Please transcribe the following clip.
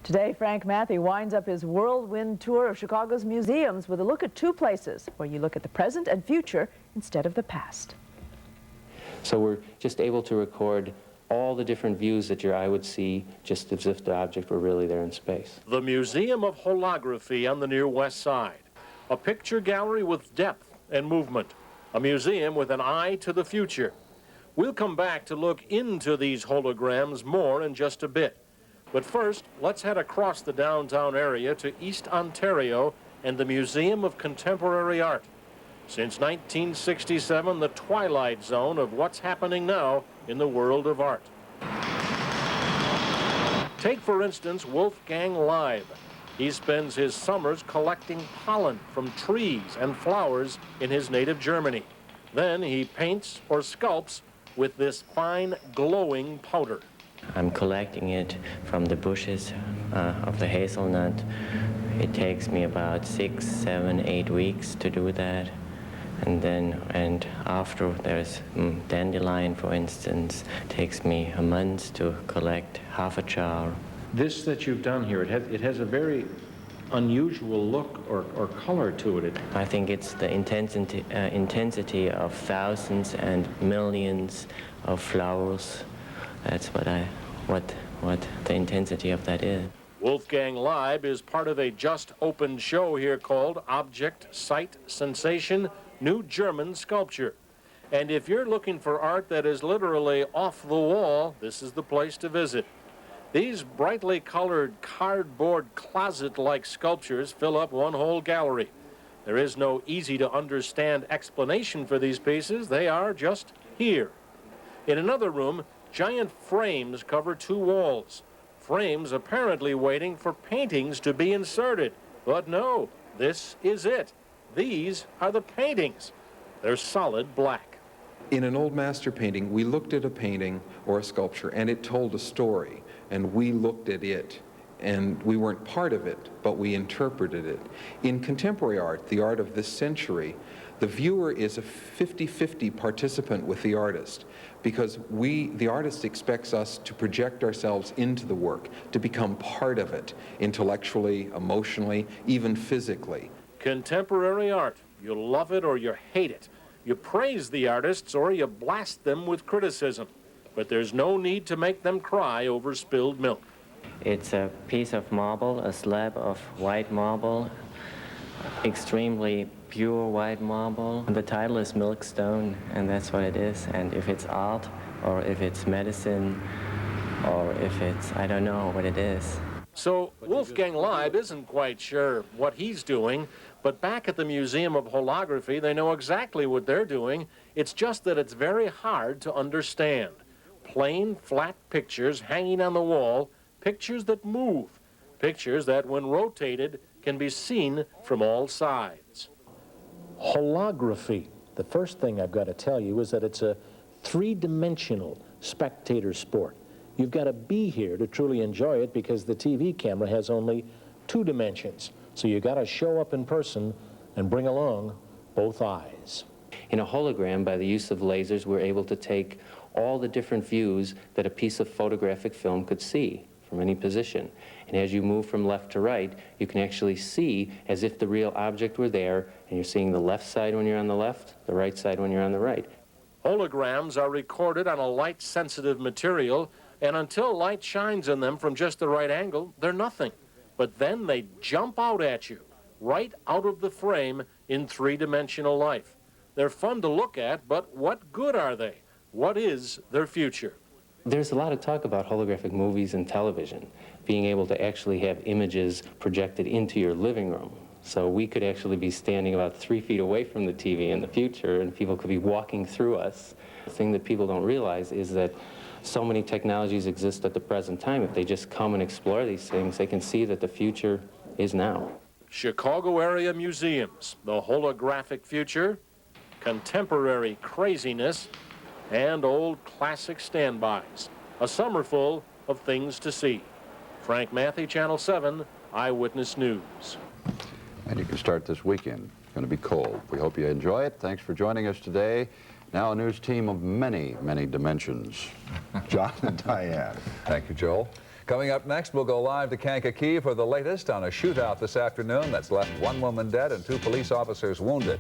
Today, Frank Matthey winds up his whirlwind tour of Chicago's museums with a look at two places where you look at the present and future instead of the past. So we're just able to record all the different views that your eye would see, just as if the object were really there in space. The Museum of Holography on the near West Side. A picture gallery with depth and movement. A museum with an eye to the future. We'll come back to look into these holograms more in just a bit. But first, let's head across the downtown area to East Ontario and the Museum of Contemporary Art. Since 1967, the twilight zone of what's happening now in the world of art. Take, for instance, Wolfgang Leib. He spends his summers collecting pollen from trees and flowers in his native Germany. Then he paints or sculpts with this fine, glowing powder. I'm collecting it from the bushes of the hazelnut. It takes me about 6, 7, 8 weeks to do that. And after there's dandelion, for instance, takes me a month to collect half a jar. This that you've done here, it has a very unusual look or color to it. I think it's the intensity of thousands and millions of flowers. That's what the intensity of that is. Wolfgang Leib is part of a just opened show here called Object, Sight, Sensation, New German Sculpture. And if you're looking for art that is literally off the wall, this is the place to visit. These brightly colored cardboard closet-like sculptures fill up one whole gallery. There is no easy-to-understand explanation for these pieces. They are just here. In another room, giant frames cover 2 walls. Frames apparently waiting for paintings to be inserted. But no, this is it. These are the paintings. They're solid black. In an old master painting, we looked at a painting or a sculpture and it told a story, and we looked at it, and we weren't part of it, but we interpreted it. In contemporary art, the art of this century, the viewer is a 50-50 participant with the artist, because the artist expects us to project ourselves into the work, to become part of it, intellectually, emotionally, even physically. Contemporary art. You love it or you hate it. You praise the artists or you blast them with criticism. But there's no need to make them cry over spilled milk. It's a piece of marble, a slab of white marble, extremely pure white marble. The title is Milkstone, and that's what it is. And if it's art, or if it's medicine, or if it's, I don't know what it is. So Wolfgang Leib isn't quite sure what he's doing, but back at the Museum of Holography, they know exactly what they're doing. It's just that it's very hard to understand. Plain, flat pictures hanging on the wall, pictures that move, pictures that, when rotated, can be seen from all sides. Holography. The first thing I've got to tell you is that it's a 3-dimensional spectator sport. You've got to be here to truly enjoy it because the TV camera has only 2 dimensions. So you've got to show up in person and bring along both eyes. In a hologram, by the use of lasers, we're able to take all the different views that a piece of photographic film could see from any position. And as you move from left to right, you can actually see as if the real object were there, and you're seeing the left side when you're on the left, the right side when you're on the right. Holograms are recorded on a light-sensitive material, and until light shines on them from just the right angle, they're nothing. But then they jump out at you, right out of the frame in 3-dimensional life. They're fun to look at, but what good are they? What is their future? There's a lot of talk about holographic movies and television, being able to actually have images projected into your living room. So we could actually be standing about 3 feet away from the TV in the future, and people could be walking through us. The thing that people don't realize is that so many technologies exist at the present time. If they just come and explore these things, they can see that the future is now. Chicago area museums, the holographic future, contemporary craziness, and old classic standbys. A summer full of things to see. Frank Matthey, Channel 7, Eyewitness News. And you can start this weekend. It's going to be cold. We hope you enjoy it. Thanks for joining us today. Now a news team of many, many dimensions. John and Diane. Thank you, Joel. Coming up next, we'll go live to Kankakee for the latest on a shootout this afternoon that's left one woman dead and 2 police officers wounded.